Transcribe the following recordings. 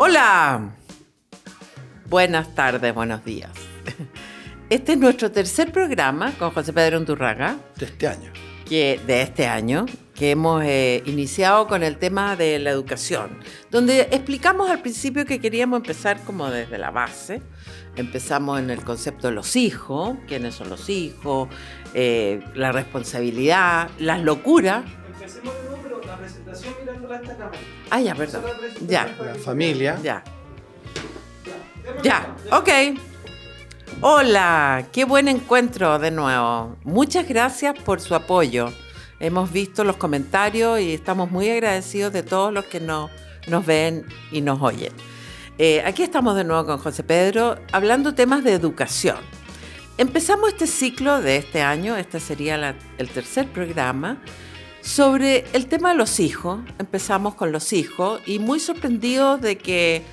Hola, buenas tardes, buenos días. Este es nuestro tercer programa con José Pedro Undurraga. De este año. Que hemos iniciado con el tema de la educación, donde explicamos al principio que queríamos empezar como desde la base. Empezamos en el concepto de los hijos, quiénes son los hijos, la responsabilidad, las locuras. Empecemos de nuevo, pero la presentación mirándola a esta cámara. Ah, ya, perdón. Ya. La familia. Ya, ok. Hola, qué buen encuentro de nuevo. Muchas gracias por su apoyo. Hemos visto los comentarios y estamos muy agradecidos de todos los que nos ven y nos oyen. Aquí estamos de nuevo con José Pedro hablando temas de educación. Empezamos este ciclo de este año, este sería el tercer programa, sobre el tema de los hijos. Empezamos con los hijos y muy sorprendidos de que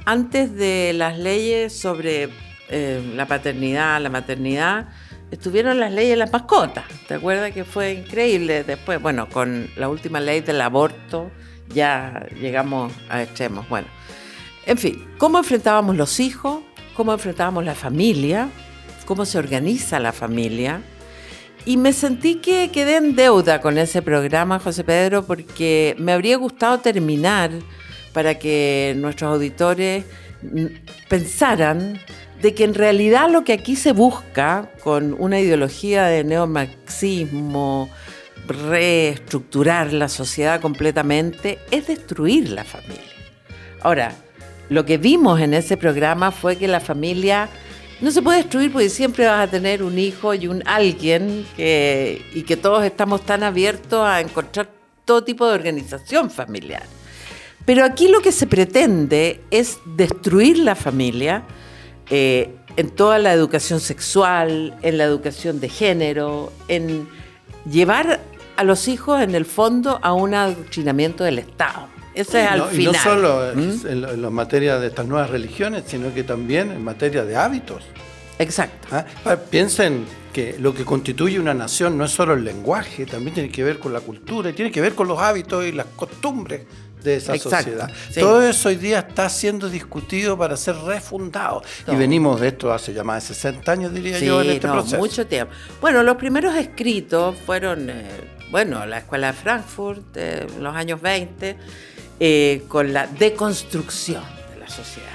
antes de las leyes sobre la paternidad, la maternidad, estuvieron las leyes de las mascotas. ¿Te acuerdas que fue increíble? Después, bueno, con la última ley del aborto ya llegamos a extremos. Bueno, en fin, ¿cómo enfrentábamos los hijos? ¿Cómo enfrentábamos la familia? ¿Cómo se organiza la familia? Y me sentí que quedé en deuda con ese programa, José Pedro, porque me habría gustado terminar para que nuestros auditores pensaran de que en realidad lo que aquí se busca con una ideología de neomarxismo, reestructurar la sociedad completamente, es destruir la familia. Ahora, lo que vimos en ese programa fue que la familia no se puede destruir porque siempre vas a tener un hijo y un alguien y que todos estamos tan abiertos a encontrar todo tipo de organización familiar. Pero aquí lo que se pretende es destruir la familia en toda la educación sexual, en la educación de género, en llevar a los hijos en el fondo a un adoctrinamiento del Estado. Ese es al final. Y no solo en la materia de estas nuevas religiones, sino que también en materia de hábitos. Exacto. Piensen que lo que constituye una nación no es solo el lenguaje, también tiene que ver con la cultura y tiene que ver con los hábitos y las costumbres de esa sociedad. Sí. Todo eso hoy día está siendo discutido para ser refundado. Y venimos de esto hace ya más de 60 años, diría yo, en este proceso. Mucho tiempo. Bueno, los primeros escritos fueron, la Escuela de Frankfurt, en los años 20, con la deconstrucción de la sociedad.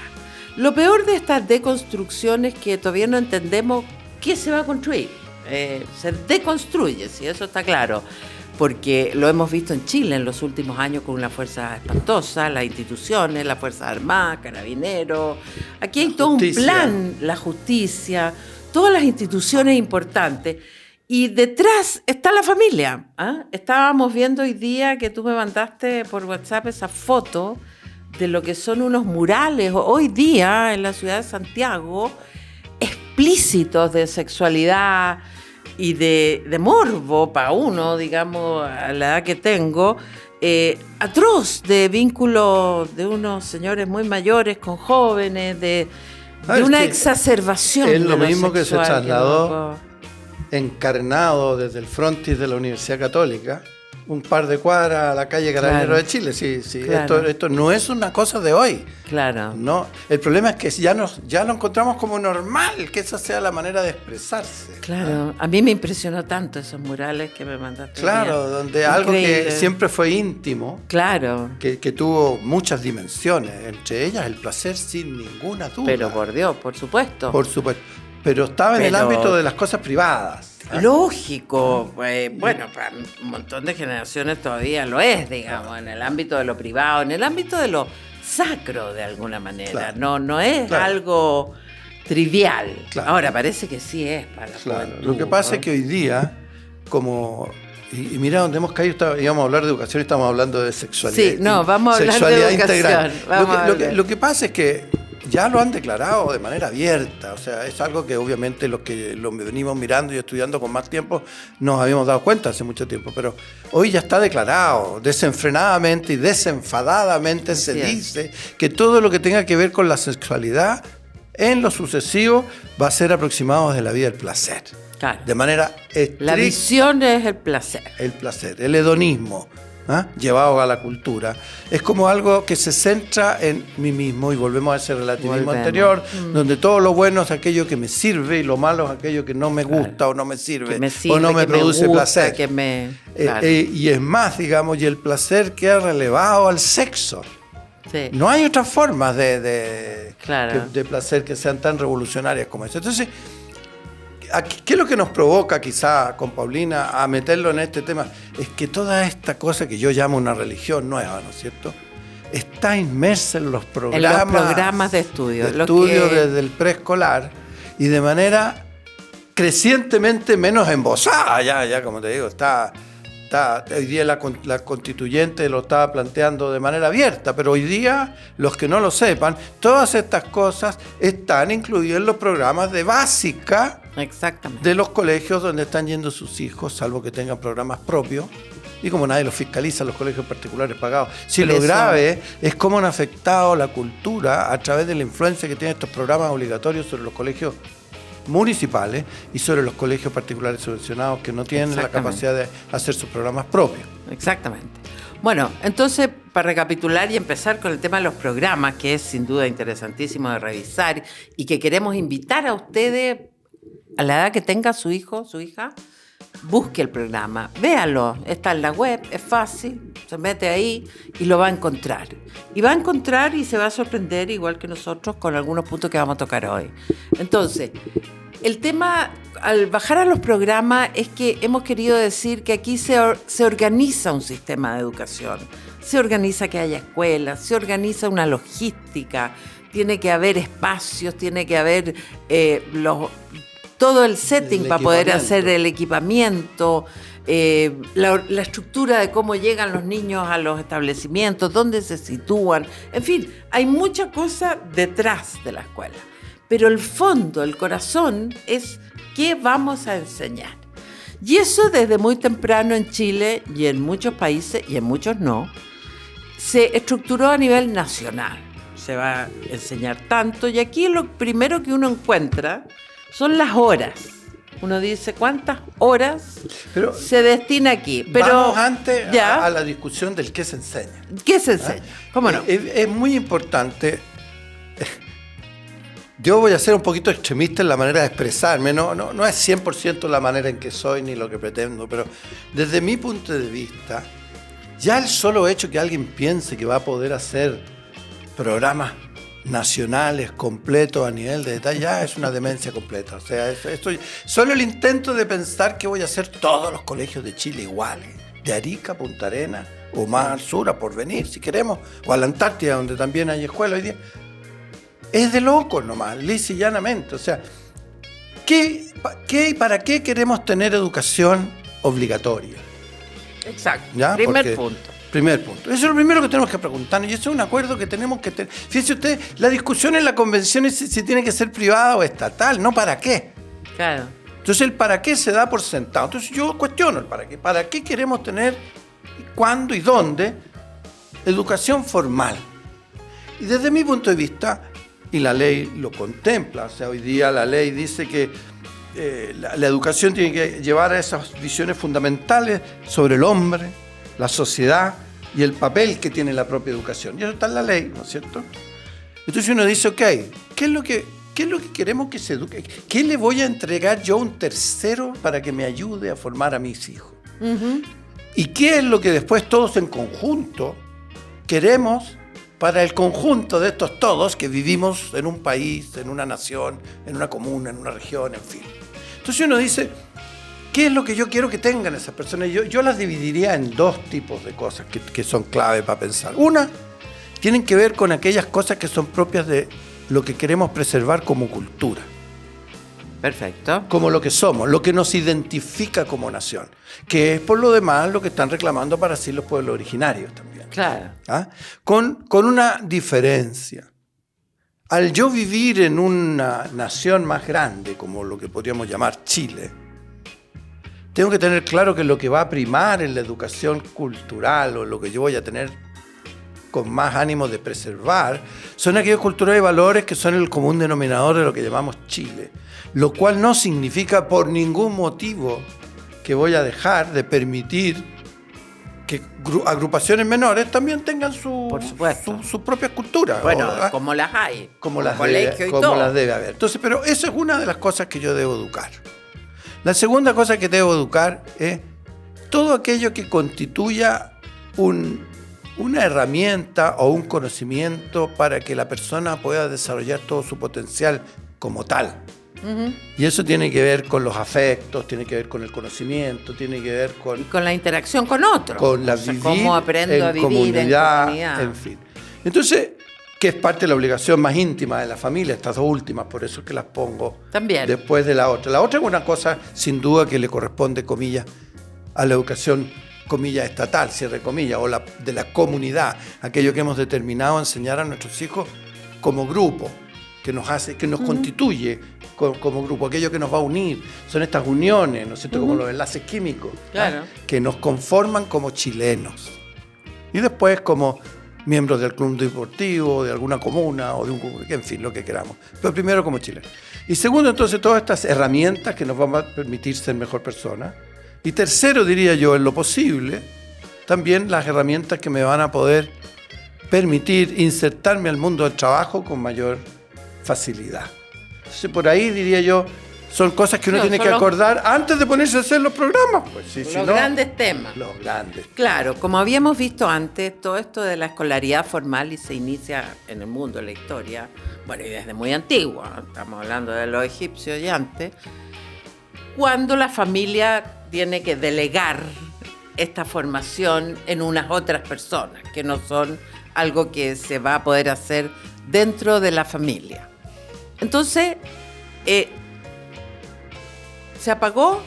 Lo peor de esta deconstrucción es que todavía no entendemos qué se va a construir. Se deconstruye, sí, eso está claro. Porque lo hemos visto en Chile en los últimos años con una fuerza espantosa, las instituciones, las Fuerzas Armadas, Carabineros. Aquí hay todo un plan, la justicia, todas las instituciones importantes. Y detrás está la familia. Estábamos viendo hoy día que tú me mandaste por WhatsApp esa foto de lo que son unos murales hoy día en la ciudad de Santiago, explícitos de sexualidad y de morbo para uno, digamos, a la edad que tengo, atroz de vínculo de unos señores muy mayores con jóvenes, de una exacerbación. Es lo mismo que se trasladó encarnado desde el frontis de la Universidad Católica, un par de cuadras a la calle Carabineros de Chile. Sí, claro. Esto no es una cosa de hoy. Claro. No, el problema es que ya lo encontramos como normal, que esa sea la manera de expresarse. Claro, a mí me impresionó tanto esos murales que me mandaste. Claro, donde algo que siempre fue íntimo, claro, que tuvo muchas dimensiones, entre ellas el placer sin ninguna duda. Pero por Dios, por supuesto. Por supuesto. Pero estaba en el ámbito de las cosas privadas. Lógico, bueno, para un montón de generaciones todavía lo es, digamos, en el ámbito de lo privado, en el ámbito de lo sacro de alguna manera, claro. No es algo trivial. Claro. Ahora parece que sí es para la juventud. Lo que pasa es que hoy día, como y mira donde hemos caído, íbamos a hablar de educación y estamos hablando de sexualidad. Sí, vamos a hablar de educación. Integral. Lo que pasa es que ya lo han declarado de manera abierta, o sea, es algo que obviamente los que lo venimos mirando y estudiando con más tiempo nos habíamos dado cuenta hace mucho tiempo, pero hoy ya está declarado, desenfrenadamente y desenfadadamente se dice que todo lo que tenga que ver con la sexualidad en lo sucesivo va a ser aproximado desde la vida del placer. Claro. De manera estricta. La visión es el placer. El placer, el hedonismo. llevado a la cultura. Es como algo que se centra en mí mismo, y volvemos a ese relativismo anterior, donde todo lo bueno es aquello que me sirve y lo malo es aquello que no me gusta o no me sirve, o no me produce placer. Y es más, digamos, y el placer queda relevado al sexo. Sí. No hay otras formas de placer que sean tan revolucionarias como eso. Entonces, ¿qué es lo que nos provoca quizá con Paulina a meterlo en este tema? Es que toda esta cosa que yo llamo una religión nueva, ¿no es cierto?, está inmersa en los programas de estudio. Desde el preescolar, y de manera crecientemente menos embosada. Ya como te digo, hoy día la constituyente lo estaba planteando de manera abierta, pero hoy día, los que no lo sepan, todas estas cosas están incluidas en los programas de básica de los colegios donde están yendo sus hijos, salvo que tengan programas propios, y como nadie los fiscaliza, los colegios particulares pagados. Si lo grave es cómo han afectado la cultura a través de la influencia que tienen estos programas obligatorios sobre los colegios municipales y sobre los colegios particulares subvencionados que no tienen la capacidad de hacer sus programas propios. Exactamente. Bueno, entonces, para recapitular y empezar con el tema de los programas, que es sin duda interesantísimo de revisar y que queremos invitar a ustedes, a la edad que tenga su hijo, su hija, busque el programa, véalo, está en la web, es fácil, se mete ahí y lo va a encontrar. Y va a encontrar y se va a sorprender, igual que nosotros, con algunos puntos que vamos a tocar hoy. Entonces, el tema, al bajar a los programas, es que hemos querido decir que aquí se organiza un sistema de educación, se organiza que haya escuelas, se organiza una logística, tiene que haber espacios, tiene que haber todo el setting para poder hacer el equipamiento, la estructura de cómo llegan los niños a los establecimientos, dónde se sitúan. En fin, hay mucha cosa detrás de la escuela. Pero el fondo, el corazón, es qué vamos a enseñar. Y eso desde muy temprano en Chile y en muchos países, y en muchos no, se estructuró a nivel nacional. Se va a enseñar tanto, y aquí lo primero que uno encuentra son las horas. Uno dice, ¿cuántas horas se destina aquí? Pero vamos antes a la discusión del qué se enseña. ¿Qué se enseña? ¿Cómo no? Es muy importante. Yo voy a ser un poquito extremista en la manera de expresarme. No es 100% la manera en que soy ni lo que pretendo, pero desde mi punto de vista, ya el solo hecho que alguien piense que va a poder hacer programas nacionales completos a nivel de detalle ya es una demencia completa. O sea, solo el intento de pensar que voy a hacer todos los colegios de Chile iguales, de Arica a Punta Arenas, o más al sur, a Porvenir, si queremos, o a la Antártida, donde también hay escuelas hoy día, es de locos nomás, lisa y llanamente. O sea, ¿para qué queremos tener educación obligatoria? Exacto. ¿Ya? Primer punto. Eso es lo primero que tenemos que preguntarnos, y eso es un acuerdo que tenemos que tener. Fíjense ustedes, la discusión en la convención es si tiene que ser privada o estatal, no para qué. Claro. Entonces el para qué se da por sentado. Entonces yo cuestiono el para qué. ¿Para qué queremos tener, cuándo y dónde, educación formal? Y desde mi punto de vista, y la ley lo contempla, o sea, hoy día la ley dice que la educación tiene que llevar a esas visiones fundamentales sobre el hombre, la sociedad y el papel que tiene la propia educación. Y eso está en la ley, ¿no es cierto? Entonces uno dice, ok, ¿qué es lo que queremos que se eduque? ¿Qué le voy a entregar yo a un tercero para que me ayude a formar a mis hijos? Uh-huh. ¿Y qué es lo que después todos en conjunto queremos para el conjunto de estos todos que vivimos en un país, en una nación, en una comuna, en una región, en fin? Entonces uno dice, ¿qué es lo que yo quiero que tengan esas personas? Yo las dividiría en dos tipos de cosas que son clave para pensar. Una, tienen que ver con aquellas cosas que son propias de lo que queremos preservar como cultura. Perfecto. Como lo que somos, lo que nos identifica como nación. Que es por lo demás lo que están reclamando para sí los pueblos originarios también. Claro. ¿Ah? Con una diferencia. Al yo vivir en una nación más grande, como lo que podríamos llamar Chile, tengo que tener claro que lo que va a primar en la educación cultural, o lo que yo voy a tener con más ánimo de preservar, son aquellos culturales y valores que son el común denominador de lo que llamamos Chile. Lo cual no significa por ningún motivo que voy a dejar de permitir que agrupaciones menores también tengan Por supuesto. su propia cultura. Bueno, como las hay. Como colegio y como todo. las debe haber. Entonces, pero eso es una de las cosas que yo debo educar. La segunda cosa que debo educar es todo aquello que constituya una herramienta o un conocimiento para que la persona pueda desarrollar todo su potencial como tal. Ujú. Y eso tiene que ver con los afectos, tiene que ver con el conocimiento, tiene que ver Y con la interacción con otros. con la O sea, vivir cómo aprendo a vivir en comunidad. en fin. Entonces, que es parte de la obligación más íntima de la familia, estas dos últimas, por eso es que las pongo También. después de la otra. La otra es una cosa, sin duda, que le corresponde, comillas, a la educación, comillas, estatal, cierre comillas, o de la comunidad, aquello que hemos determinado enseñar a nuestros hijos como grupo, que nos constituye como grupo, aquello que nos va a unir, son estas uniones, ¿no es cierto?, como los enlaces químicos, Claro. que nos conforman como chilenos. Y después como miembros del club deportivo, de alguna comuna, o de un, en fin, lo que queramos. Pero primero como chilenos. Y segundo, entonces, todas estas herramientas que nos van a permitir ser mejor personas. Y tercero, diría yo, en lo posible, también las herramientas que me van a poder permitir insertarme al mundo del trabajo con mayor facilidad. Entonces, por ahí, diría yo, son cosas que uno tiene que acordar antes de ponerse a hacer los programas. Pues, sí, Los grandes temas. Los grandes. Claro, como habíamos visto antes, todo esto de la escolaridad formal y se inicia en el mundo, en la historia, bueno, y desde muy antigua, estamos hablando de los egipcios y antes, cuando la familia tiene que delegar esta formación en unas otras personas, que no son algo que se va a poder hacer dentro de la familia. Entonces, ¿se apagó?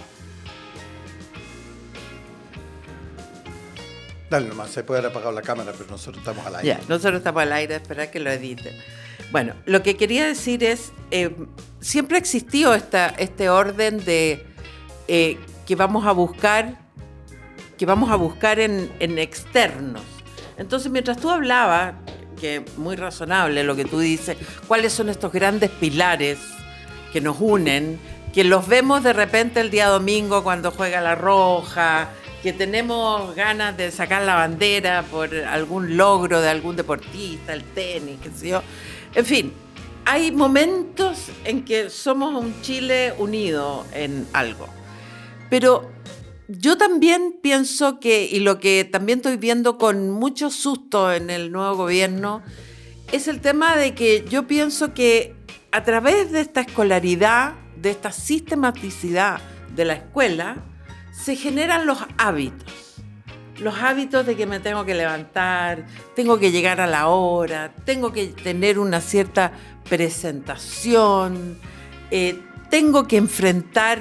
Dale nomás, se puede haber apagado la cámara, pero nosotros estamos al aire. Ya, nosotros estamos al aire, esperar que lo editen. Bueno, lo que quería decir es, siempre existió este orden de que vamos a buscar en externos. Entonces, mientras tú hablabas, que es muy razonable lo que tú dices, cuáles son estos grandes pilares que nos unen, que los vemos de repente el día domingo cuando juega la Roja, que tenemos ganas de sacar la bandera por algún logro de algún deportista, el tenis, qué sé yo. En fin, hay momentos en que somos un Chile unido en algo. Pero yo también pienso que, y lo que también estoy viendo con mucho susto en el nuevo gobierno, es el tema de que yo pienso que a través de esta escolaridad, de esta sistematicidad de la escuela, se generan los hábitos. Los hábitos de que me tengo que levantar, tengo que llegar a la hora, tengo que tener una cierta presentación, tengo que enfrentar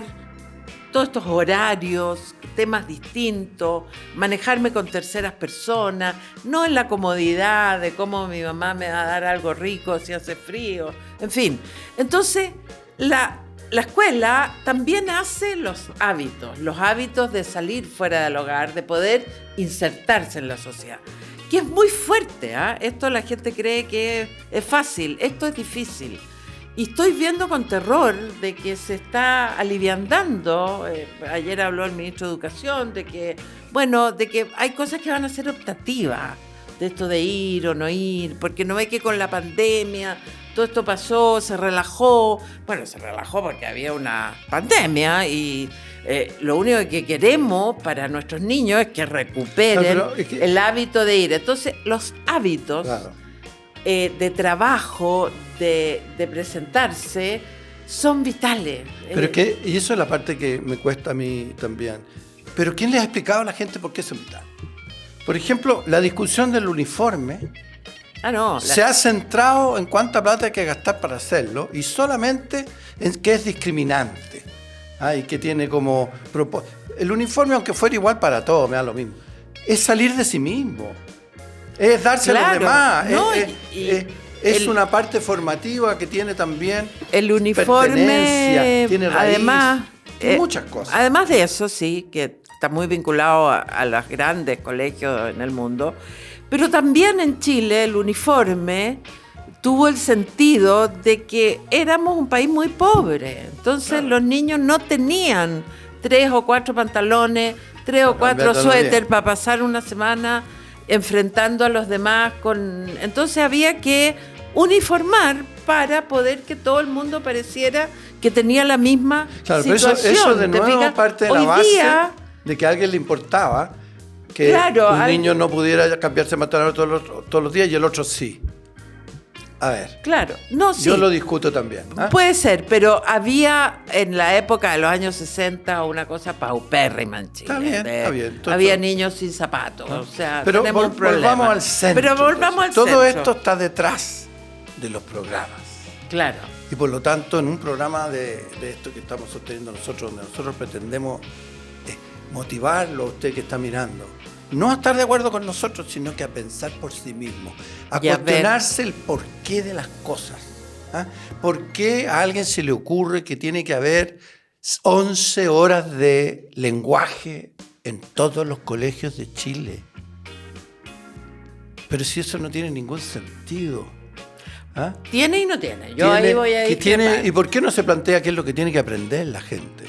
todos estos horarios, temas distintos, manejarme con terceras personas, no en la comodidad de cómo mi mamá me va a dar algo rico si hace frío, en fin. Entonces, la escuela también hace los hábitos de salir fuera del hogar, de poder insertarse en la sociedad, que es muy fuerte, ¿eh? Esto la gente cree que es fácil, esto es difícil. Y estoy viendo con terror de que se está aliviandando, ayer habló el ministro de Educación, de que hay cosas que van a ser optativas, de esto de ir o no ir, porque no ve que con la pandemia todo esto pasó, se relajó. Bueno, se relajó porque había una pandemia y lo único que queremos para nuestros niños es que recuperen el hábito de ir. Entonces, los hábitos de trabajo, de presentarse, son vitales. Pero y eso es la parte que me cuesta a mí también. Pero ¿quién les ha explicado a la gente por qué son vitales? Por ejemplo, la discusión del uniforme se ha centrado en cuánta plata hay que gastar para hacerlo y solamente en que es discriminante. Y que tiene como... El uniforme, aunque fuera igual para todos, me da lo mismo. Es salir de sí mismo. Es darse a los demás. Es una parte formativa que tiene también el uniforme, tiene raíz, además, muchas cosas. Además de eso, sí, que está muy vinculado a los grandes colegios en el mundo, pero también en Chile el uniforme tuvo el sentido de que éramos un país muy pobre. Entonces los niños no tenían 3 o 4 pantalones, 3 o Para 4 cambiar todos los suéter días. para pasar una semana enfrentando a los demás entonces había que uniformar para poder que todo el mundo pareciera que tenía la misma Claro, pero situación. eso de ¿te nuevo fijas? parte de la Hoy base día, de que a alguien le importaba que Claro, un niño no pudiera cambiarse de pantalón todos los días y el otro sí. A ver, claro, no, sí. yo lo discuto también. ¿Ah? Puede ser, pero había en la época de los años 60 una cosa paupérrima en Chile. Está bien. Había niños sin zapatos, o sea, Pero tenemos un problema. volvamos al centro. Pero volvamos al Todo centro. esto está detrás de los programas. Claro. Y por lo tanto, en un programa de esto que estamos sosteniendo nosotros, donde nosotros pretendemos motivarlo a usted que está mirando, no a estar de acuerdo con nosotros, sino que a pensar por sí mismo, a Y a cuestionarse el porqué de las cosas. ¿Ah? ¿Por qué a alguien se le ocurre que tiene que haber 11 horas de lenguaje en todos los colegios de Chile? Pero si eso no tiene ningún sentido. ¿Ah? Tiene y no tiene. Yo ahí voy a discrepar. ¿Y por qué no se plantea qué es lo que tiene que aprender la gente?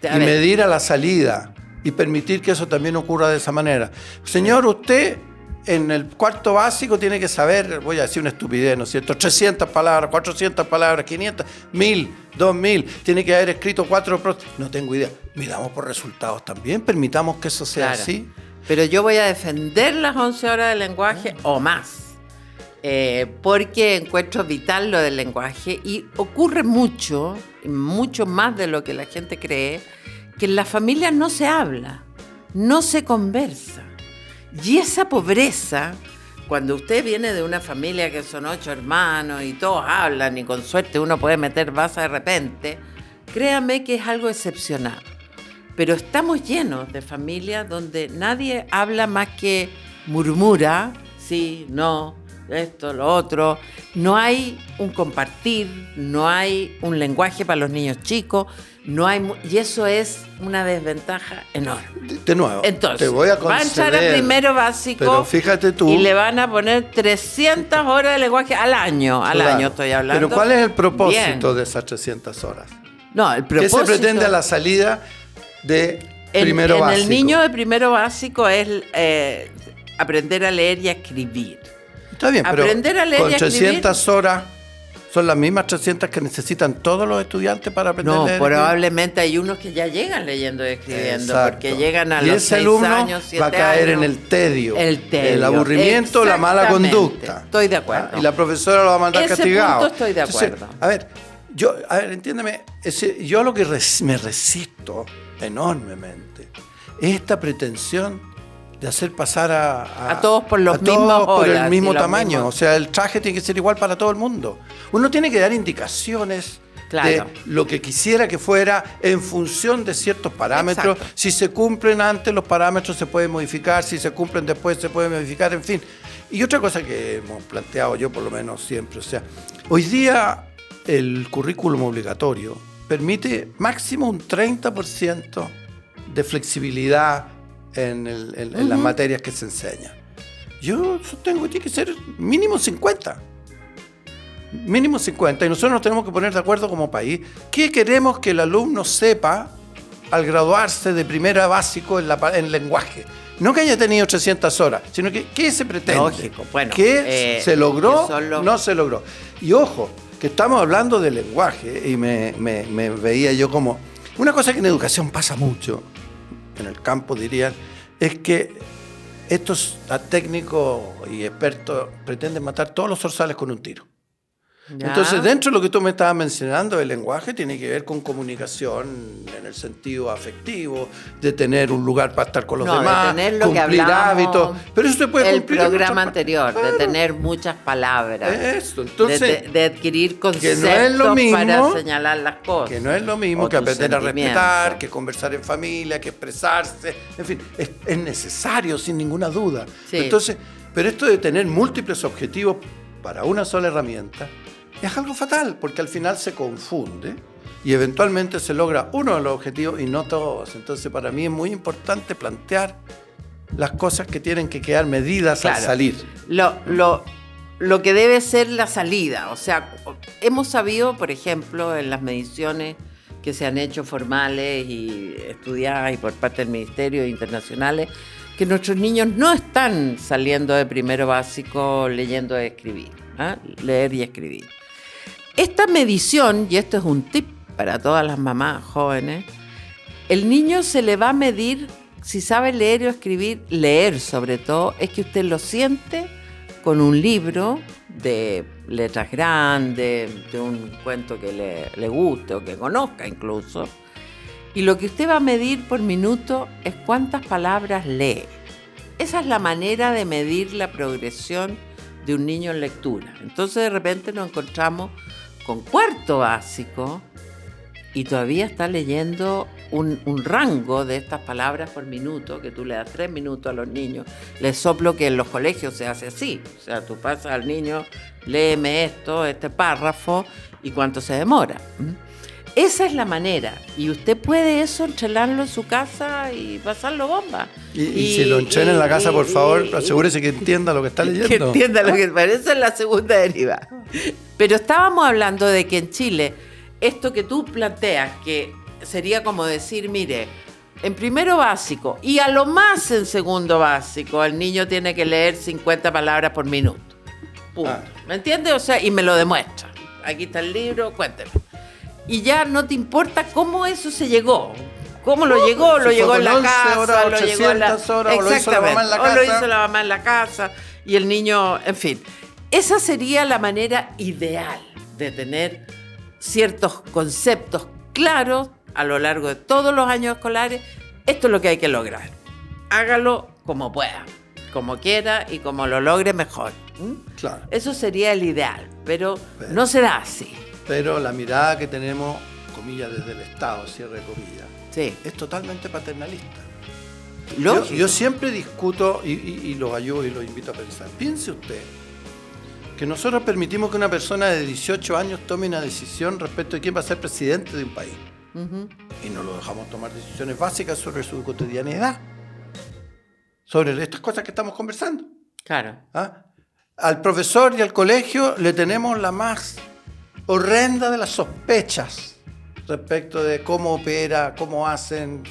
A Y ver. medir a la salida y permitir que eso también ocurra de esa manera. Señor, usted en el cuarto básico tiene que saber, voy a decir una estupidez, ¿no es cierto? 300 palabras, 400 palabras, 500, 1000, 2000. Tiene que haber escrito 4... No tengo idea. Midamos por resultados también. Permitamos que eso sea Claro. así. Pero yo voy a defender las 11 horas de lenguaje o más. Porque encuentro vital lo del lenguaje y ocurre mucho más de lo que la gente cree, que en las familias no se habla, no se conversa. Y esa pobreza, cuando usted viene de una familia que son 8 hermanos y todos hablan y con suerte uno puede meter baza de repente, créame que es algo excepcional. Pero estamos llenos de familias donde nadie habla más que murmura, sí, no, esto, lo otro. No hay un compartir, no hay un lenguaje para los niños chicos, y eso es una desventaja enorme. De nuevo, Entonces, te voy a va a entrar a conceder, primero básico pero fíjate tú, y le van a poner 300 horas de lenguaje al año claro, estoy hablando. Pero ¿cuál es el propósito Bien. de esas 300 horas? No, el ¿Qué propósito... se pretende a la salida de primero básico? El niño de primero básico es aprender a leer y a escribir. Está bien, pero aprender a leer con y a escribir. 300 horas son las mismas 300 que necesitan todos los estudiantes para aprender a No, leer. y escribir. probablemente hay unos que ya llegan leyendo y escribiendo, Exacto. porque llegan a y los ese 6 alumno años, 7 va a caer años. en el tedio, el aburrimiento, aburrimiento, la mala conducta. Estoy de acuerdo. Y la profesora lo va a mandar Ese castigado. punto estoy de Entonces, acuerdo. a ver, entiéndeme, yo lo que me resisto enormemente es esta pretensión de hacer pasar a todos por los a todos mismos por horas el mismo y los tamaño. mismos. O sea, el traje tiene que ser igual para todo el mundo. Uno tiene que dar indicaciones Claro. de lo que quisiera que fuera en función de ciertos parámetros. Exacto. Si se cumplen antes los parámetros se pueden modificar, si se cumplen después se pueden modificar, en fin. Y otra cosa que hemos planteado yo por lo menos siempre, o sea, hoy día el currículum obligatorio permite máximo un 30% de flexibilidad en las materias que se enseñan. Yo sostengo que tiene que ser mínimo 50. Mínimo 50. Y nosotros nos tenemos que poner de acuerdo como país. ¿Qué queremos que el alumno sepa al graduarse de primera básico en lenguaje? No que haya tenido 300 horas, sino que ¿qué se pretende? Lógico, bueno, ¿Qué se logró? que son los- No se logró. Y ojo, que estamos hablando de lenguaje y me veía yo como... Una cosa que en educación pasa mucho, en el campo dirían, es que estos técnicos y expertos pretenden matar todos los zorzales con un tiro. Ya. Entonces, dentro de lo que tú me estabas mencionando, el lenguaje tiene que ver con comunicación en el sentido afectivo, de tener un lugar para estar con los No, de demás, tener lo que cumplir hablábamos hábitos. Pero eso se puede el cumplir en programa otras anterior, partes. de Claro. tener muchas palabras. Eso, entonces, de adquirir conceptos no es lo mismo, para señalar las cosas. que no es lo mismo o que tus aprender a sentimientos. respetar, que conversar en familia, que expresarse, en fin, es necesario sin ninguna duda. Sí. Entonces, pero esto de tener múltiples objetivos para una sola herramienta es algo fatal, porque al final se confunde y eventualmente se logra uno de los objetivos y no todos. Entonces, para mí es muy importante plantear las cosas que tienen que quedar medidas al Claro. salir. Lo que debe ser la salida. O sea, hemos sabido, por ejemplo, en las mediciones que se han hecho formales y estudiadas y por parte del Ministerio internacionales, que nuestros niños no están saliendo de primero básico leyendo y escribir, ¿eh? Leer y escribir. Esta medición, y esto es un tip para todas las mamás jóvenes, el niño se le va a medir si sabe leer o escribir, leer sobre todo, es que usted lo siente con un libro de letras grandes, de un cuento que le guste o que conozca incluso. Y lo que usted va a medir por minuto es cuántas palabras lee. Esa es la manera de medir la progresión de un niño en lectura. Entonces de repente nos encontramos con cuarto básico y todavía está leyendo un rango de estas palabras por minuto, que tú le das 3 minutos a los niños. Les soplo que en los colegios se hace así. O sea, tú pasas al niño, léeme esto, este párrafo, y cuánto se demora. Esa es la manera. Y usted puede eso entrelarlo en su casa y pasarlo bomba. Y si lo entrena en la casa, por favor, asegúrese que entienda lo que está leyendo. Que entienda lo que parece. Esa es la segunda deriva. Pero estábamos hablando de que en Chile, esto que tú planteas, que sería como decir, mire, en primero básico y a lo más en segundo básico, el niño tiene que leer 50 palabras por minuto. Punto. ¿Me entiendes? O sea, y me lo demuestra. Aquí está el libro, cuéntelo. Y ya no te importa cómo eso se llegó. ¿Cómo lo llegó? Lo llegó en la casa, horas, lo llegó en la... horas, o lo hizo la mamá en la casa. O lo hizo la mamá en la casa. Y el niño, en fin. Esa sería la manera ideal de tener ciertos conceptos claros a lo largo de todos los años escolares. Esto es lo que hay que lograr. Hágalo como pueda, como quiera y como lo logre mejor. Claro. Eso sería el ideal, pero no será así. Pero la mirada que tenemos, comillas, desde el Estado, cierre comillas, Sí. es totalmente paternalista. Lógico. Yo siempre discuto y los ayudo y los invito a pensar. Piense usted que nosotros permitimos que una persona de 18 años tome una decisión respecto de quién va a ser presidente de un país. Y no lo dejamos tomar decisiones básicas sobre su cotidianidad, sobre estas cosas que estamos conversando. Claro. ¿Ah? Al profesor y al colegio le tenemos la más horrenda de las sospechas respecto de cómo opera, cómo hacen.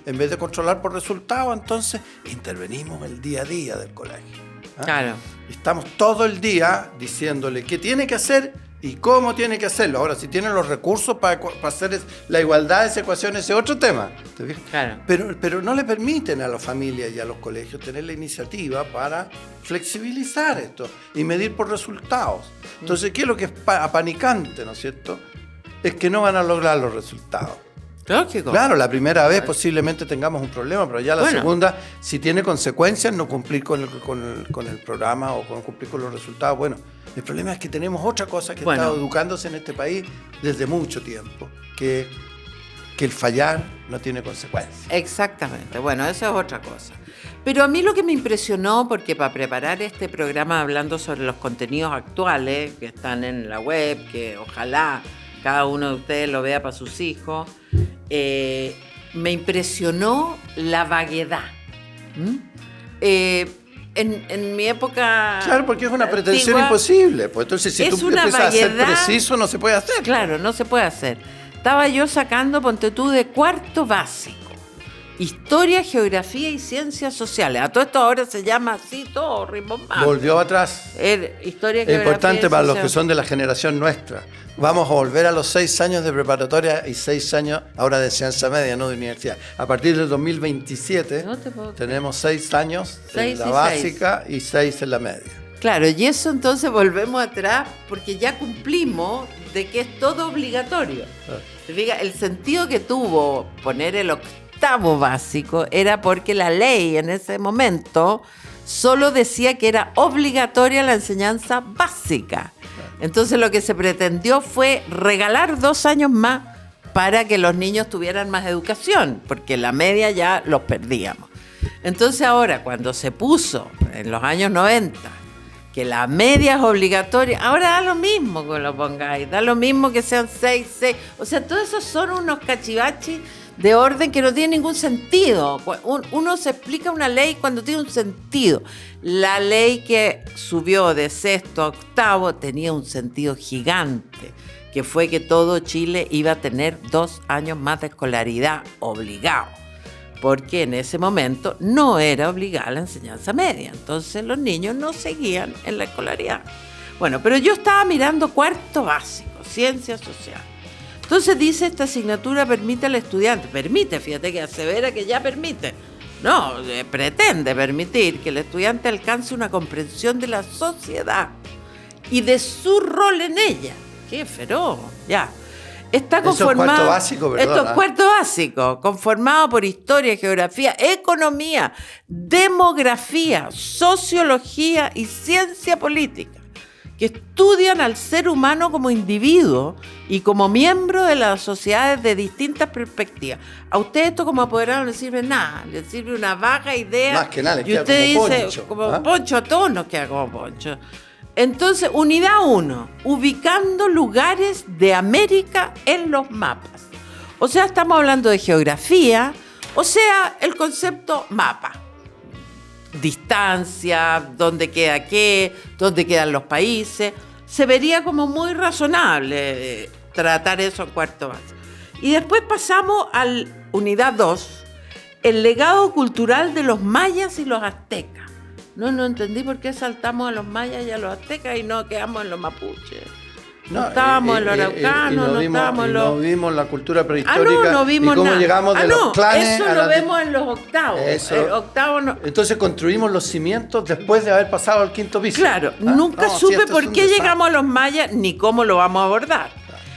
En vez de controlar por resultados, entonces intervenimos el día a día del colegio. ¿Ah? Claro. Estamos todo el día diciéndole qué tiene que hacer y cómo tiene que hacerlo. Ahora, si tienen los recursos para hacer la igualdad de esa ecuación, ese es otro tema. ¿Te fijas? Claro. Pero no le permiten a las familias y a los colegios tener la iniciativa para flexibilizar esto y medir por resultados. Entonces, ¿qué es lo que es apanicante, ¿no es cierto? Es que no van a lograr los resultados. Lógico. Claro, la primera vez posiblemente tengamos un problema, pero ya la segunda, si tiene consecuencias, no cumplir con el programa o con cumplir con los resultados. Bueno, el problema es que tenemos otra cosa que ha estado educándose en este país desde mucho tiempo, que el fallar no tiene consecuencias. Exactamente. Bueno, eso es otra cosa. Pero a mí lo que me impresionó, porque para preparar este programa hablando sobre los contenidos actuales que están en la web, que ojalá cada uno de ustedes lo vea para sus hijos, me impresionó la vaguedad. En mi época... Claro, porque es una pretensión antigua, imposible. Pues entonces, si tú empiezas a ser vaguedad, preciso, no se puede hacer. Claro, no se puede hacer. Estaba yo sacando, ponte tú, de cuarto básico. Historia, geografía y ciencias sociales. A todo esto ahora se llama así, todo rimbombante. Volvió atrás. Historia, Es geografía importante y para los ciencias. que son de la generación nuestra. Vamos a volver a los 6 años de preparatoria y 6 años ahora de enseñanza media, no de universidad. A partir del 2027 No te puedo creer. tenemos 6 años 6 en la y básica y 6 en la media. Claro, y eso entonces volvemos atrás porque ya cumplimos de que es todo obligatorio. ¿Te fijas? El sentido que tuvo poner el octavo básico era porque la ley en ese momento solo decía que era obligatoria la enseñanza básica. Entonces lo que se pretendió fue regalar 2 años más para que los niños tuvieran más educación, porque la media ya los perdíamos. Entonces ahora, cuando se puso en los años 90, que la media es obligatoria, ahora da lo mismo que lo pongáis, da lo mismo que sean 6. O sea, todo eso son unos cachivaches de orden que no tiene ningún sentido. Uno se explica una ley cuando tiene un sentido. La ley que subió de sexto a octavo tenía un sentido gigante, que fue que todo Chile iba a tener 2 años más de escolaridad obligado, porque en ese momento no era obligada la enseñanza media, entonces los niños no seguían en la escolaridad. Bueno, pero yo estaba mirando cuarto básico, ciencia social. Entonces dice, esta asignatura permite al estudiante, fíjate que asevera que ya permite, no, pretende permitir que el estudiante alcance una comprensión de la sociedad y de su rol en ella. ¡Qué feroz! Ya. Está conformado. Eso es cuarto básico, ¿verdad? Esto es cuarto básico, conformado por historia, geografía, economía, demografía, sociología y ciencia política, que estudian al ser humano como individuo y como miembro de las sociedades de distintas perspectivas. A usted esto como apoderado no le sirve nada, le sirve una vaga idea. Más que nada, le y queda usted como dice, poncho, como ¿ah? poncho, a todos nos queda como poncho. Entonces, unidad 1, ubicando lugares de América en los mapas. O sea, estamos hablando de geografía, o sea, el concepto mapa. Distancia, dónde queda qué, dónde quedan los países. Se vería como muy razonable tratar eso en cuarto básico. Y después pasamos a la unidad 2, el legado cultural de los mayas y los aztecas. No entendí por qué saltamos a los mayas y a los aztecas y no quedamos en los mapuches. No estábamos en los araucanos, no estábamos en los... No vimos la cultura prehistórica. No vimos y cómo nada. llegamos de los clanes eso a lo vemos en los octavos. Eso. Octavo no... Entonces construimos los cimientos después de haber pasado al quinto piso. Claro, nunca supe por qué llegamos a los mayas ni cómo lo vamos a abordar.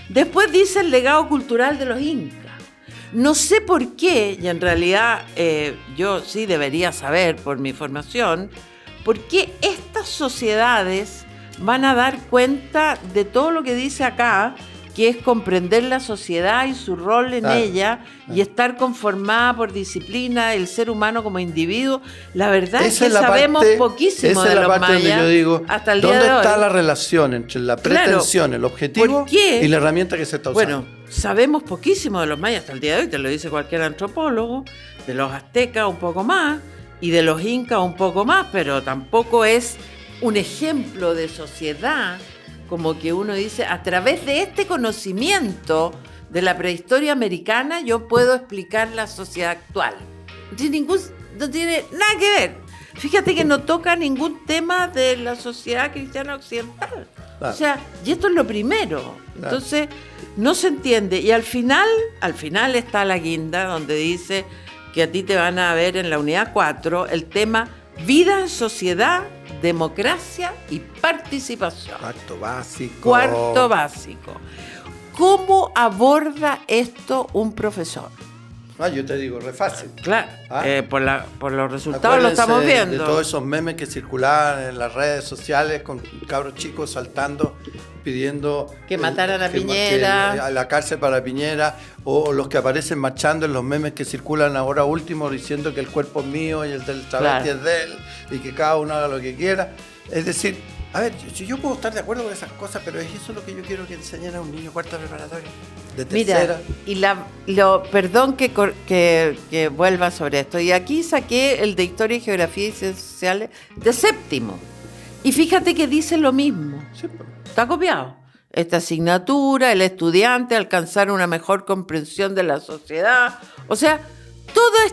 Después dice el legado cultural de los incas. No sé por qué, y en realidad yo sí debería saber por mi formación, por qué estas sociedades van a dar cuenta de todo lo que dice acá, que es comprender la sociedad y su rol en ella y estar conformada por disciplina, el ser humano como individuo. La verdad es que sabemos poquísimo de los mayas. Esa es la parte donde yo digo, hasta el día de hoy. ¿Dónde está la relación entre la pretensión, el objetivo y la herramienta que se está usando? Bueno, sabemos poquísimo de los mayas hasta el día de hoy, te lo dice cualquier antropólogo, de los aztecas un poco más, y de los incas un poco más, pero tampoco es un ejemplo de sociedad, como que uno dice, a través de este conocimiento de la prehistoria americana yo puedo explicar la sociedad actual. No tiene nada que ver. Fíjate que no toca ningún tema de la sociedad cristiana occidental. Claro. O sea, y esto es lo primero. Claro. Entonces, no se entiende. Y al final está la guinda, donde dice que a ti te van a ver en la unidad 4 el tema vida en sociedad, democracia y participación. Cuarto básico. ¿Cómo aborda esto un profesor? Yo te digo, re fácil. Claro, por los resultados lo estamos viendo. De todos esos memes que circulaban en las redes sociales con cabros chicos saltando, pidiendo que mataran a Piñera, a la cárcel para Piñera, o los que aparecen marchando en los memes que circulan ahora último diciendo que el cuerpo es mío y el del travesti es de él y que cada uno haga lo que quiera. Es decir, a ver, yo puedo estar de acuerdo con esas cosas, pero es eso lo que yo quiero que enseñara a un niño cuarta preparatoria, de tercera. Mira, perdón que vuelva sobre esto. Y aquí saqué el de Historia y Geografía y Ciencias Sociales de séptimo. Y fíjate que dice lo mismo. Sí. Está copiado. Esta asignatura, el estudiante alcanzar una mejor comprensión de la sociedad. O sea, toda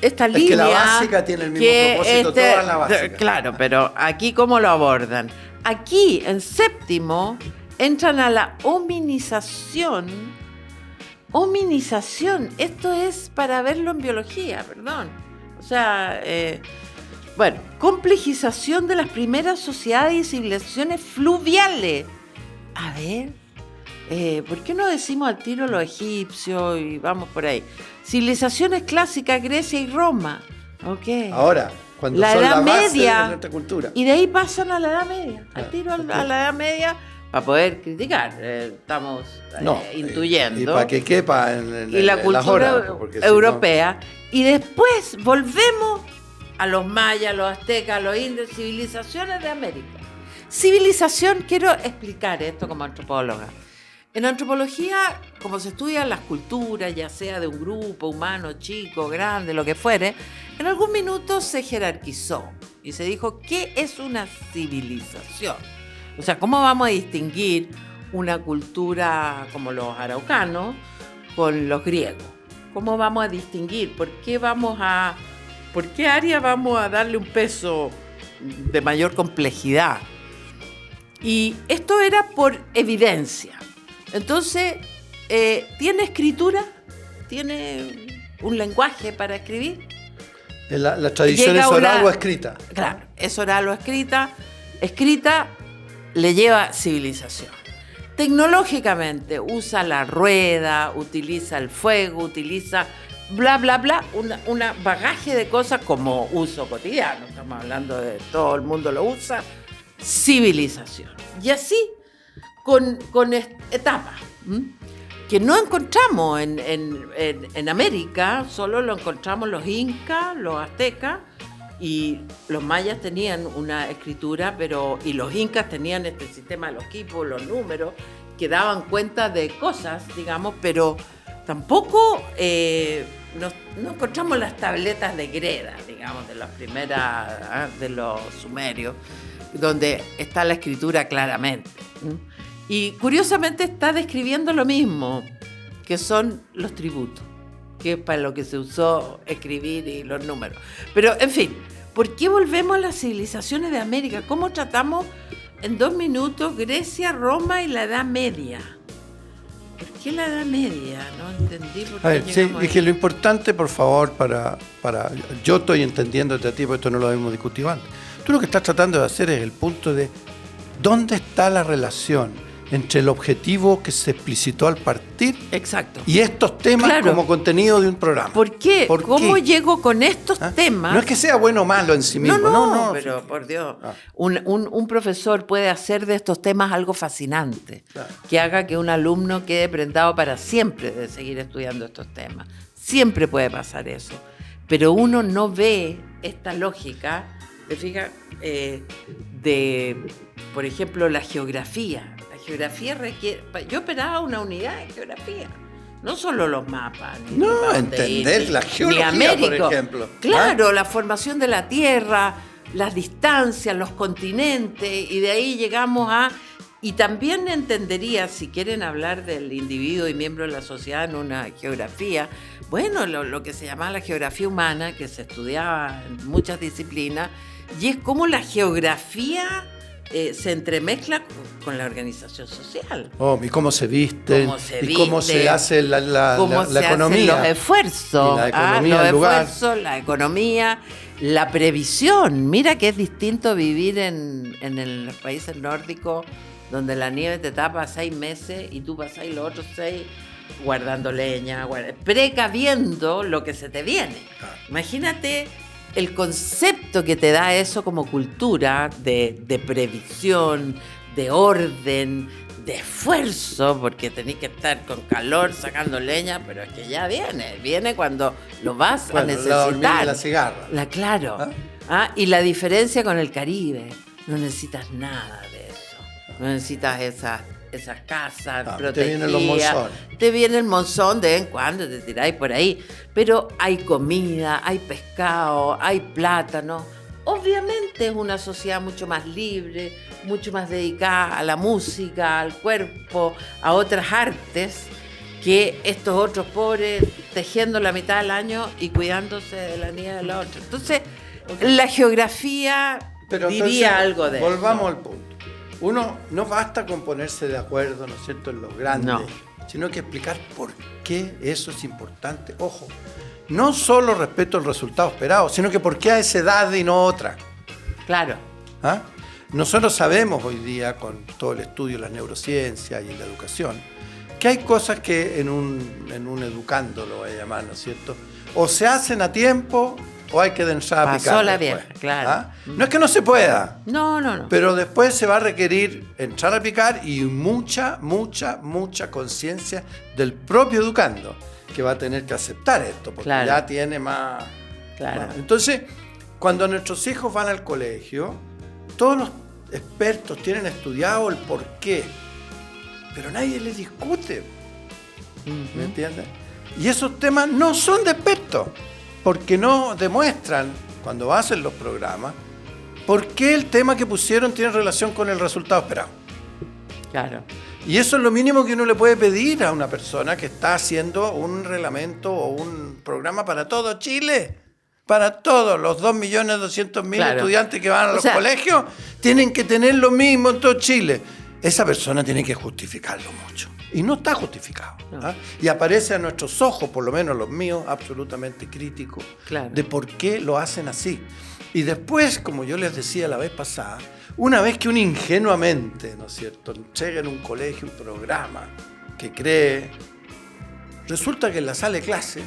esta línea... Es que la básica tiene el mismo propósito, toda la básica. Claro, pero aquí ¿cómo lo abordan? Aquí, en séptimo, entran a la hominización. Hominización, esto es para verlo en biología, perdón. O sea, complejización de las primeras sociedades y civilizaciones fluviales. A ver, ¿por qué no decimos al tiro los egipcios y vamos por ahí? Civilizaciones clásicas, Grecia y Roma. Okay. Ahora, cuando la son Edad la base Media, de nuestra cultura. Y de ahí pasan a la Edad Media, al tiro a la Edad Media, para poder criticar. Estamos intuyendo. Y para que quepa en la cultura las horas, europea. Si no... Y después volvemos a los mayas, los aztecas, los indios, civilizaciones de América. Civilización, quiero explicar esto como antropóloga. En antropología, como se estudian las culturas, ya sea de un grupo humano, chico, grande, lo que fuere, en algún minuto se jerarquizó y se dijo, ¿qué es una civilización? O sea, ¿cómo vamos a distinguir una cultura como los araucanos con los griegos? ¿Cómo vamos a distinguir? ¿Por qué área vamos a darle un peso de mayor complejidad? Y esto era por evidencia. Entonces, ¿tiene escritura? ¿Tiene un lenguaje para escribir? La tradición es oral o escrita. Claro, es oral o escrita. Escrita le lleva civilización. Tecnológicamente usa la rueda, utiliza el fuego, utiliza bla, bla, bla, una bagaje de cosas como uso cotidiano. Estamos hablando de todo el mundo lo usa. Civilización. Y así con etapas que no encontramos en América, solo lo encontramos los incas, los aztecas, y los mayas tenían una escritura, y los incas tenían este sistema de los quipos, los números, que daban cuenta de cosas, digamos, pero tampoco no encontramos las tabletas de greda, digamos, de las primeras, de los sumerios, donde está la escritura claramente. Y curiosamente está describiendo lo mismo, que son los tributos, que es para lo que se usó escribir y los números. Pero, en fin, ¿por qué volvemos a las civilizaciones de América? ¿Cómo tratamos en 2 minutos Grecia, Roma y la Edad Media? ¿Por qué la Edad Media? No entendí por qué. A ver, sí, es que lo importante, por favor, yo estoy entendiéndote a ti, porque esto no lo hemos discutido antes. Tú lo que estás tratando de hacer es el punto de dónde está la relación entre el objetivo que se explicitó al partir. Exacto. Y estos temas, claro, como contenido de un programa. ¿Por qué? ¿Cómo llego con estos temas? No es que sea bueno o malo en sí mismo. No, pero por Dios. Un profesor puede hacer de estos temas algo fascinante, claro, que haga que un alumno quede prendado para siempre de seguir estudiando estos temas. Siempre puede pasar eso. Pero uno no ve esta lógica, ¿te fijas? Por ejemplo, la geografía. La geografía requiere... Yo operaba una unidad de geografía, no solo los mapas. Entender la geología, por ejemplo. Claro, la formación de la Tierra, las distancias, los continentes, y de ahí llegamos a... Y también entendería, si quieren hablar del individuo y miembro de la sociedad en una geografía, bueno, lo que se llamaba la geografía humana, que se estudiaba en muchas disciplinas, y es como la geografía se entremezcla con la organización social. Y cómo se visten, y cómo se hace la economía. Los esfuerzos, la economía del lugar. La economía, la previsión. Mira que es distinto vivir en los países nórdicos, donde la nieve te tapa 6 meses y tú pasás los otros 6 guardando leña, precaviendo lo que se te viene. Imagínate el concepto que te da eso como cultura de previsión, de orden, de esfuerzo, porque tenés que estar con calor sacando leña, pero es que ya viene cuando lo vas a necesitar. La hormiga y la cigarra. Claro. Y la diferencia con el Caribe, no necesitas nada de eso, no necesitas esas casas protegidas. Te vienen los monzones. Te viene el monzón de vez en cuando, te tiráis por ahí. Pero hay comida, hay pescado, hay plátano. Obviamente es una sociedad mucho más libre, mucho más dedicada a la música, al cuerpo, a otras artes, que estos otros pobres tejiendo la mitad del año y cuidándose de la nieve de la otra. Entonces, la geografía diría algo de eso. Volvamos al punto. Uno no basta con ponerse de acuerdo, ¿no es cierto?, en lo grande, sino que explicar por qué eso es importante. Ojo, no solo respecto al resultado esperado, sino que por qué a esa edad y no otra. Claro. Nosotros sabemos hoy día, con todo el estudio de las neurociencias y en la educación, que hay cosas que en un educando, lo voy a llamar, ¿no es cierto?, o se hacen a tiempo o hay que entrar a picar. Pasó la vieja, claro. No es que no se pueda. No. Pero después se va a requerir entrar a picar y mucha conciencia del propio educando, que va a tener que aceptar esto, porque ya tiene más. Claro. Entonces, cuando nuestros hijos van al colegio, todos los expertos tienen estudiado el porqué. pero nadie les discute. ¿Me entiendes? Y esos temas no son de expertos, porque no demuestran, cuando hacen los programas, por qué el tema que pusieron tiene relación con el resultado esperado. Claro. Y eso es lo mínimo que uno le puede pedir a una persona que está haciendo un reglamento o un programa para todo Chile. Para todos los 2.200.000 Claro. estudiantes que van a los colegios, tienen que tener lo mismo en todo Chile. Esa persona tiene que justificarlo mucho. Y no está justificado. No. ¿Ah? Y aparece a nuestros ojos, por lo menos los míos, absolutamente crítico Claro. de por qué lo hacen así. Y después, como yo les decía la vez pasada, una vez que uno ingenuamente, ¿no es cierto?, entrega en un colegio un programa que cree, resulta que en la sala de clase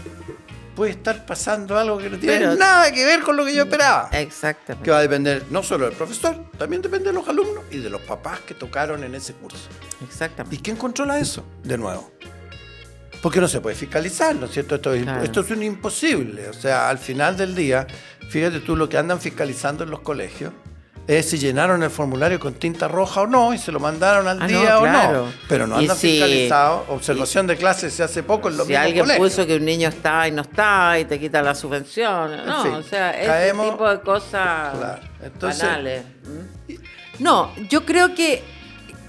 puede estar pasando algo que no tiene Pero- nada que ver con lo que yo esperaba. Exactamente. Que va a depender no solo del profesor, también depende de los alumnos y de los papás que tocaron en ese curso. Exactamente. ¿Y quién controla eso? De nuevo. Porque no se puede fiscalizar, ¿no es cierto? Claro. Esto es un imposible. O sea, al final del día, fíjate tú, lo que andan fiscalizando en los colegios es si llenaron el formulario con tinta roja o no, y se lo mandaron al Ah, día no, o claro. no. Pero no Y andan si- fiscalizados. Observación de clases se hace poco en los Si mismos alguien colegios. puso que un niño está y no está y te quita la subvención. No, fin, o sea, ese caemos- tipo de cosas Claro. Entonces- banales. No, yo creo que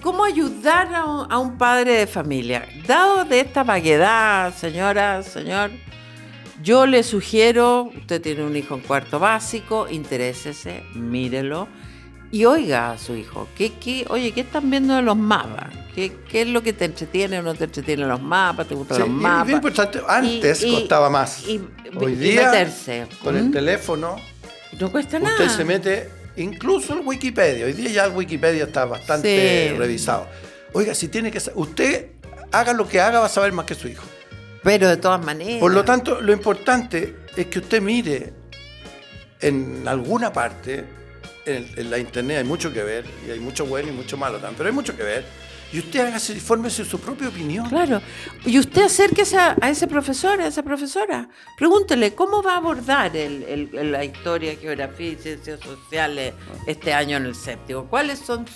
cómo ayudar a un padre de familia. Dado de esta vaguedad, señora, señor, yo le sugiero, usted tiene un hijo en cuarto básico, interésese, mírelo y oiga a su hijo. Oye, ¿qué están viendo de los mapas? ¿Qué es lo que te entretiene o no te entretiene los mapas? ¿Te gustan Sí, los y mapas? bien importante, antes costaba más. Hoy y día, meterse. con el teléfono, No cuesta usted nada. se mete incluso en Wikipedia. Hoy día ya el Wikipedia está bastante Sí. revisado. Oiga, si tiene que... Usted haga lo que haga, va a saber más que su hijo. Pero de todas maneras. Por lo tanto, lo importante es que usted mire en alguna parte, en la internet hay mucho que ver, y hay mucho bueno y mucho malo también, pero hay mucho que ver, y usted hágase, fórmese su propia opinión. Claro. Y usted acérquese a ese profesor, a esa profesora. Pregúntele cómo va a abordar la historia, geografía y ciencias sociales este año en el séptimo. ¿Cuáles son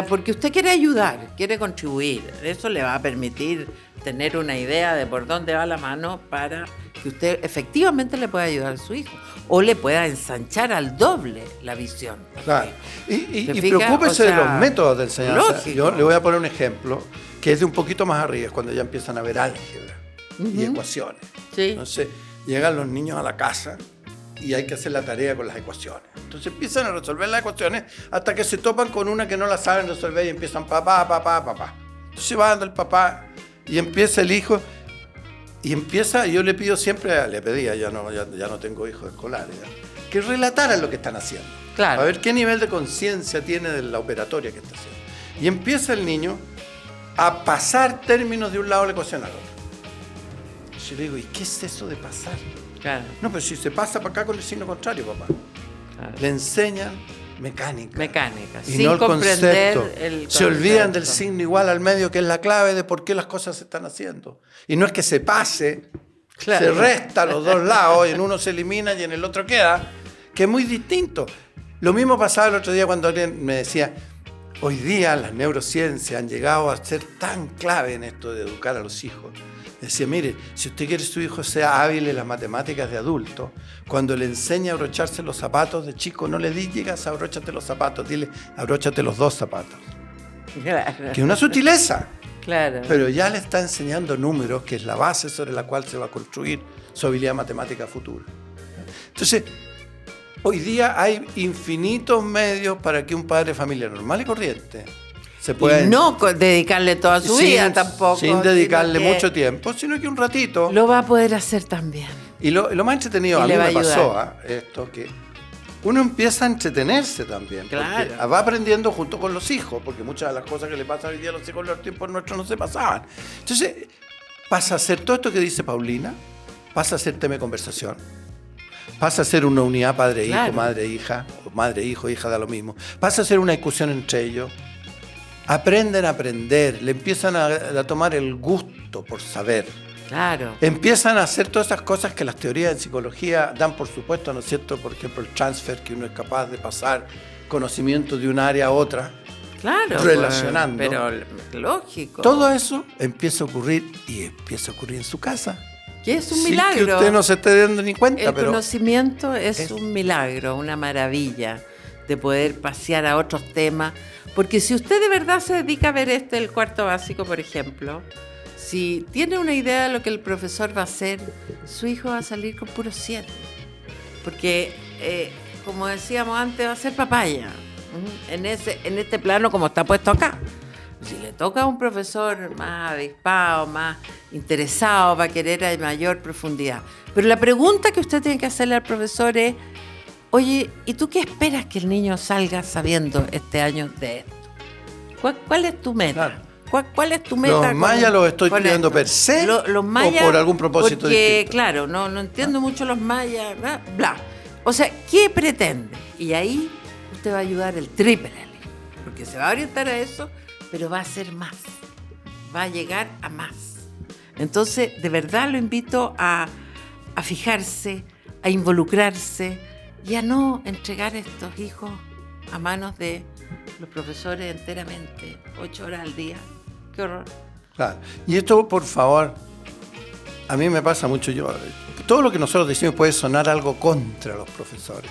porque usted quiere ayudar, quiere contribuir. Eso le va a permitir tener una idea de por dónde va la mano para que usted efectivamente le pueda ayudar a su hijo. O le pueda ensanchar al doble la visión. Claro. Y ¿Te y fijas? preocúpese O de sea, los métodos de enseñanza. lógico. Yo le voy a poner un ejemplo que es de un poquito más arriba, es cuando ya empiezan a ver álgebra y ecuaciones. Sí. Entonces, llegan los niños a la casa y hay que hacer la tarea con las ecuaciones. Entonces empiezan a resolver las ecuaciones hasta que se topan con una que no la saben resolver y empiezan papá. Entonces va dando el papá y empieza el hijo y empieza, yo le pido siempre, le pedía, ya no tengo hijos escolares, ya, que relataran lo que están haciendo. Claro. A ver qué nivel de conciencia tiene de la operatoria que está haciendo. Y empieza el niño a pasar términos de un lado de la ecuación al otro. Yo le digo, ¿y qué es eso de pasar? Claro. No, pero si se pasa para acá con el signo contrario, papá. Claro. Le enseñan mecánica. Mecánica, Y sin no el comprender concepto. el Se olvidan del concepto. signo igual al medio, que es la clave de por qué las cosas se están haciendo. Y no es que se pase, Claro. se resta a los dos lados, y en uno se elimina y en el otro queda, que es muy distinto. Lo mismo pasaba el otro día cuando alguien me decía, hoy día las neurociencias han llegado a ser tan clave en esto de educar a los hijos. Decía, mire, si usted quiere que su hijo sea hábil en las matemáticas de adulto, cuando le enseña a abrocharse los zapatos de chico, no le digas abróchate los zapatos, dile abróchate los dos zapatos. Claro. Que es una sutileza, Claro. pero ya le está enseñando números, que es la base sobre la cual se va a construir su habilidad matemática futura. Entonces, hoy día hay infinitos medios para que un padre de familia normal y corriente se pueda... Y no dedicarle toda su vida tampoco. Sin dedicarle sino que mucho tiempo, sino que un ratito. Lo va a poder hacer también. Y lo más entretenido, Y a mí le va me a ayudar. pasó esto, que uno empieza a entretenerse también. Claro. Porque va aprendiendo junto con los hijos, porque muchas de las cosas que le pasan hoy día a los hijos en los tiempos nuestros no se pasaban. Entonces, pasa a ser todo esto que dice Paulina, pasa a ser tema de conversación. Pasa a ser una unidad padre-hijo, Claro. madre-hija, o madre-hijo, hija, da lo mismo. Pasa a ser una discusión entre ellos. Aprenden a aprender, le empiezan a tomar el gusto por saber. Claro. Empiezan a hacer todas esas cosas que las teorías en psicología dan por supuesto, ¿no es cierto? Por ejemplo, el transfer, que uno es capaz de pasar conocimiento de un área a otra. Claro, relacionando. Pero lógico. Todo eso empieza a ocurrir y empieza a ocurrir en su casa. Que es un Sin milagro. que usted no se esté dando ni cuenta, El pero conocimiento es un milagro, una maravilla de poder pasear a otros temas. Porque si usted de verdad se dedica a ver el cuarto básico, por ejemplo, si tiene una idea de lo que el profesor va a hacer, su hijo va a salir con puro 7. Porque, como decíamos antes, va a ser papaya. En este plano como está puesto acá. Si le toca a un profesor más avispado, más interesado, va a querer a mayor profundidad. Pero la pregunta que usted tiene que hacerle al profesor es, oye, ¿y tú qué esperas que el niño salga sabiendo este año de esto? ¿Cuál es tu meta? Claro. ¿Cuál es tu meta? Los mayas los estoy estudiando per se Los mayas, o por algún propósito porque, distinto. claro, no entiendo mucho los mayas, bla. O sea, ¿qué pretende? Y ahí usted va a ayudar el triple, porque se va a orientar a eso, pero va a hacer más, va a llegar a más. Entonces, de verdad lo invito a fijarse, a involucrarse y a no entregar estos hijos a manos de los profesores enteramente, 8 horas al día. Qué horror. Claro. Y esto, por favor, a mí me pasa mucho. Todo lo que nosotros decimos puede sonar algo contra los profesores.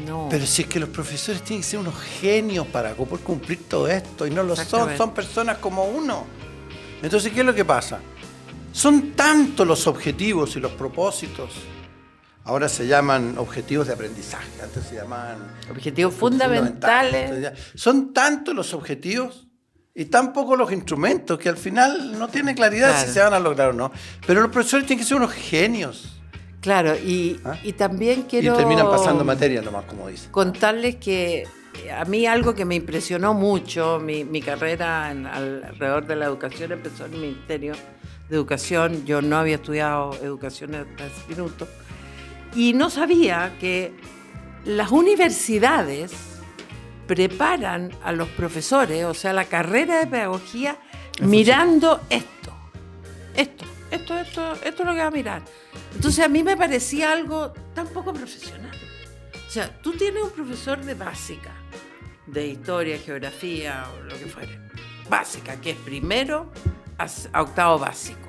No. Pero si es que los profesores tienen que ser unos genios para poder cumplir todo esto, y no lo son personas como uno. Entonces, ¿qué es lo que pasa? Son tantos los objetivos y los propósitos. Ahora se llaman objetivos de aprendizaje, antes se llamaban objetivos fundamentales. Son tantos los objetivos y tan pocos los instrumentos que al final no tiene claridad si se van a lograr o no. Pero los profesores tienen que ser unos genios. Claro, y también quiero... Y terminan pasando materia nomás, como dicen. Contarles que a mí algo que me impresionó mucho, mi carrera alrededor de la educación empezó en el Ministerio de Educación. Yo no había estudiado educación hasta ese minuto. Y no sabía que las universidades preparan a los profesores, o sea, la carrera de pedagogía, mirando esto es lo que va a mirar. Entonces a mí me parecía algo tan poco profesional. O sea, tú tienes un profesor de básica, de historia, geografía o lo que fuere, básica, que es primero a octavo básico.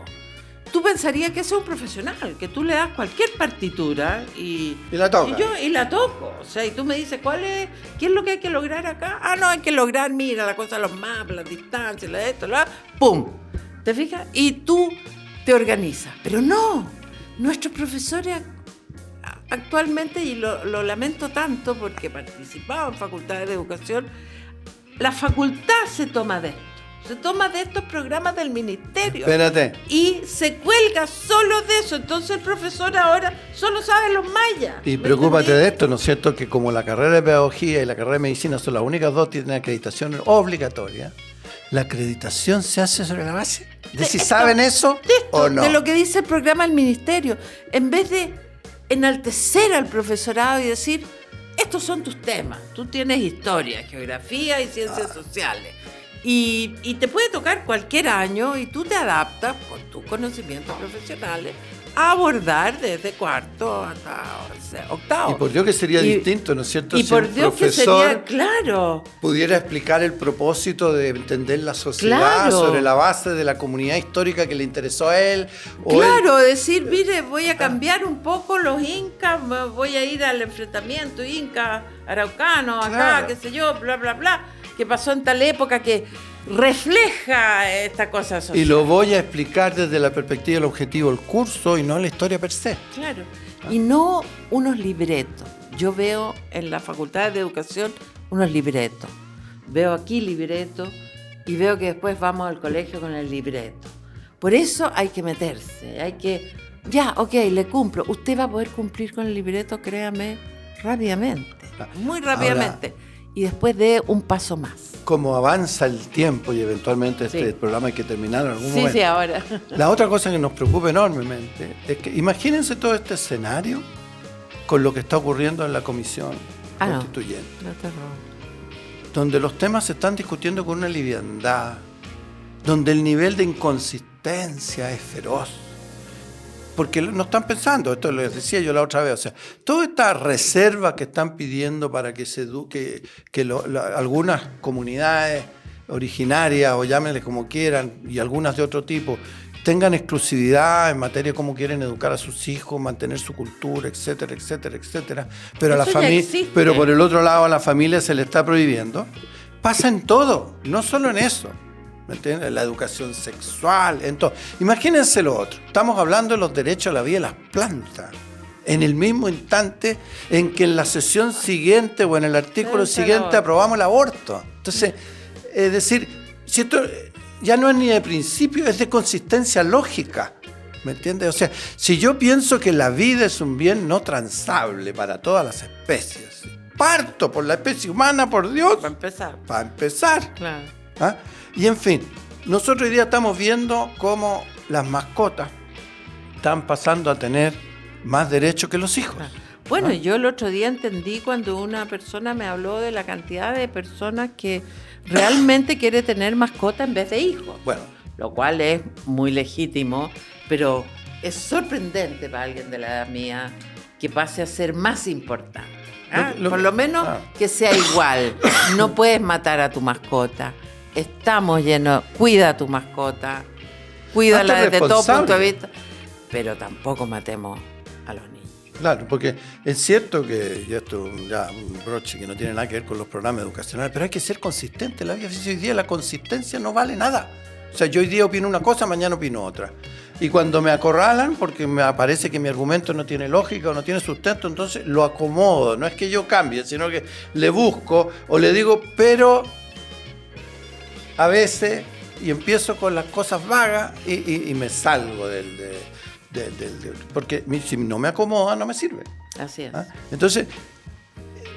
Tú pensarías que ese es un profesional, que tú le das cualquier partitura y la toca. Y la toco. O sea, y tú me dices, ¿qué es lo que hay que lograr acá? No, hay que lograr, mira, la cosa de los mapas, las distancias, ¡pum! ¿Te fijas? Y tú te organizas. Pero no, nuestros profesores actualmente, y lo lamento tanto porque participaba en facultades de educación, la facultad se toma de esto. Se toma de estos programas del ministerio. Espérate. Y se cuelga solo de eso. Entonces el profesor ahora solo sabe los mayas. Y preocúpate de esto, ¿no es cierto? Que como la carrera de pedagogía y la carrera de medicina son las únicas dos que tienen acreditación obligatoria, la acreditación se hace sobre la base de si saben eso o no. De lo que dice el programa del ministerio. En vez de enaltecer al profesorado y decir, estos son tus temas. Tú tienes historia, geografía y ciencias sociales. Y te puede tocar cualquier año y tú te adaptas con tus conocimientos profesionales a abordar desde cuarto hasta octavo. Y por Dios que sería distinto, ¿no es cierto? Y si por un Dios que sería, claro, pudiera explicar el propósito de entender la sociedad, claro, sobre la base de la comunidad histórica que le interesó a él. Claro, decir, mire, voy a cambiar un poco los incas, voy a ir al enfrentamiento inca, araucano, acá, claro, qué sé yo, bla, bla, bla, que pasó en tal época que refleja esta cosa social. Y lo voy a explicar desde la perspectiva del objetivo del curso y no la historia per se. Claro, y no unos libretos. Yo veo en la Facultad de Educación unos libretos. Veo aquí libretos y veo que después vamos al colegio con el libreto. Por eso hay que meterse, hay que... Ya, ok, le cumplo. Usted va a poder cumplir con el libreto, créame, rápidamente, muy rápidamente. Ahora, y después de un paso más. Como avanza el tiempo y eventualmente este programa hay que terminar en algún momento. Sí, ahora. La otra cosa que nos preocupa enormemente es que imagínense todo este escenario con lo que está ocurriendo en la comisión constituyente. Donde los temas se están discutiendo con una liviandad, donde el nivel de inconsistencia es feroz. porque no están pensando, esto lo decía yo la otra vez, o sea, toda esta reserva que están pidiendo para que se eduque, algunas comunidades originarias, o llámenle como quieran, y algunas de otro tipo, tengan exclusividad en materia de cómo quieren educar a sus hijos, mantener su cultura, etcétera, etcétera, etcétera. Pero, pero por el otro lado a la familia se le está prohibiendo. Pasa en todo, no solo en eso. ¿Me entiendes? La educación sexual, en todo. Imagínense lo otro. Estamos hablando de los derechos a la vida de las plantas. En el mismo instante en que en la sesión siguiente o en el artículo siguiente aprobamos el aborto. Entonces, es decir, si esto ya no es ni de principio, es de consistencia lógica. ¿Me entiendes? O sea, si yo pienso que la vida es un bien no transable para todas las especies, parto por la especie humana, por Dios. Para empezar. Para empezar. Claro. ¿Ah? Y en fin, nosotros hoy día estamos viendo cómo las mascotas están pasando a tener más derechos que los hijos. Claro. Bueno, yo el otro día entendí cuando una persona me habló de la cantidad de personas que realmente quiere tener mascota en vez de hijos. Bueno, lo cual es muy legítimo, pero es sorprendente para alguien de la edad mía que pase a ser más importante. Por lo menos que sea igual. No puedes matar a tu mascota. Estamos llenos. Cuida a tu mascota. Cuídala desde todo punto de vista. Pero tampoco matemos a los niños. Claro, porque es cierto que ya esto ya un broche que no tiene nada que ver con los programas educacionales, pero hay que ser consistente. La vida hoy día la consistencia no vale nada. O sea, yo hoy día opino una cosa, mañana opino otra. Y cuando me acorralan, porque me parece que mi argumento no tiene lógica o no tiene sustento, entonces lo acomodo. No es que yo cambie, sino que le busco o le digo, pero a veces, y empiezo con las cosas vagas y me salgo porque si no me acomoda, no me sirve. Así es. Entonces,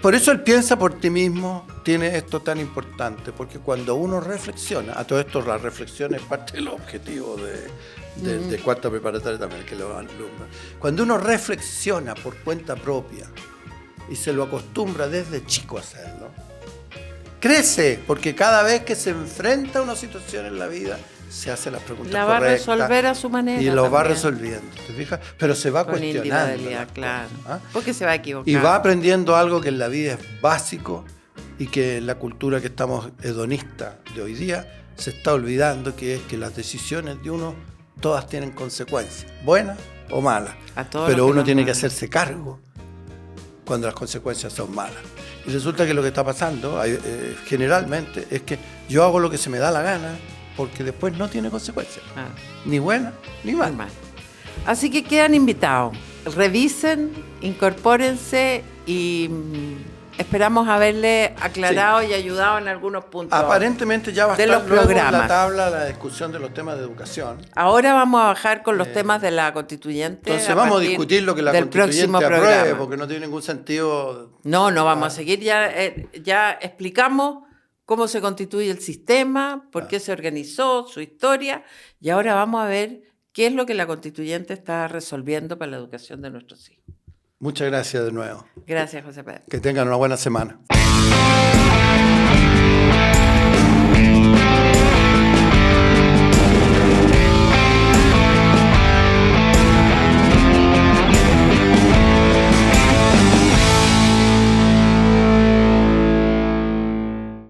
por eso el piensa por ti mismo tiene esto tan importante, porque cuando uno reflexiona, a todo esto la reflexión es parte del objetivo de cuarta preparatoria también, que los alumnos. Cuando uno reflexiona por cuenta propia y se lo acostumbra desde chico a hacerlo, crece, porque cada vez que se enfrenta a una situación en la vida, se hace las preguntas correctas. La va a resolver a su manera. Y lo va resolviendo, ¿te fijas? Pero se va cuestionando. Claro. Porque se va a equivocar. Y va aprendiendo algo que en la vida es básico y que en la cultura que estamos hedonista de hoy día se está olvidando, que es que las decisiones de uno todas tienen consecuencias, buenas o malas. Pero uno tiene que hacerse cargo cuando las consecuencias son malas. Y resulta que lo que está pasando generalmente es que yo hago lo que se me da la gana, porque después no tiene consecuencias, ni buena ni mala. Así que quedan invitados, revisen, incorpórense y esperamos haberle aclarado y ayudado en algunos puntos. Aparentemente ya va a estar luego en la tabla la discusión de los temas de educación. Ahora vamos a bajar con los temas de la constituyente. Entonces vamos a discutir lo que la constituyente apruebe, porque no tiene ningún sentido. No vamos a seguir, ya explicamos cómo se constituye el sistema, por qué se organizó, su historia, y ahora vamos a ver qué es lo que la constituyente está resolviendo para la educación de nuestros hijos. Muchas gracias de nuevo. Gracias, José Pedro. Que tengan una buena semana.